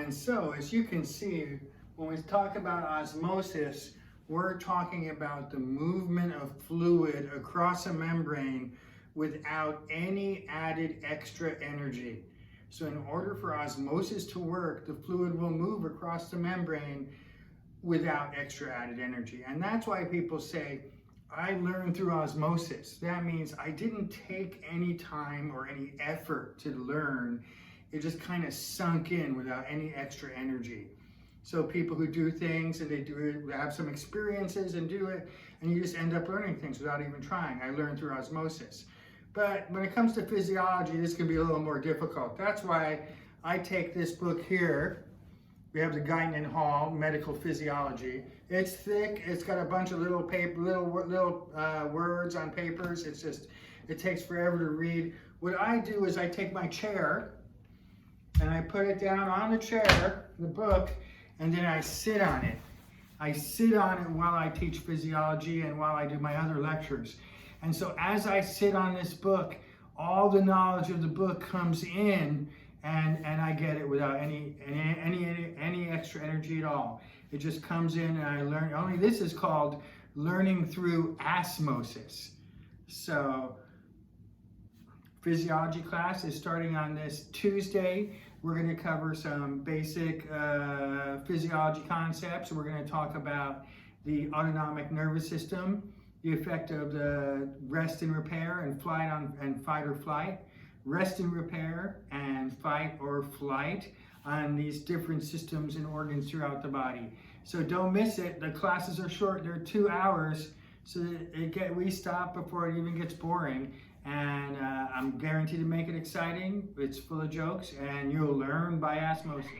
And so, as you can see, when we talk about osmosis, we're talking about the movement of fluid across a membrane without any added extra energy. So in order for osmosis to work, the fluid will move across the membrane without extra added energy. And that's why people say, I learned through osmosis. That means I didn't take any time or any effort to learn. It just kind of sunk in without any extra energy. So people who do things and they have some experiences and do it, and you just end up learning things without even trying. I learned through osmosis. But when it comes to physiology, this can be a little more difficult. That's why I take this book here. We have the Guyton Hall Medical Physiology. It's thick. It's got a bunch of little paper, little words on papers. It takes forever to read. What I do is I take my chair and I put it down on the chair, the book, and then I sit on it. I sit on it while I teach physiology and while I do my other lectures. And so as I sit on this book, all the knowledge of the book comes in, and I get it without any extra energy at all. It just comes in and I learn. Only this is called learning through osmosis. So physiology class is starting on this Tuesday. We're going to cover some basic physiology concepts. We're going to talk about the autonomic nervous system, the effect of the rest and repair and fight or flight, rest and repair and fight or flight on these different systems and organs throughout the body. So don't miss it. The classes are short. They're 2 hours, so that we stop before it even gets boring. And I'm guaranteed to make it exciting. It's full of jokes, and you'll learn by osmosis.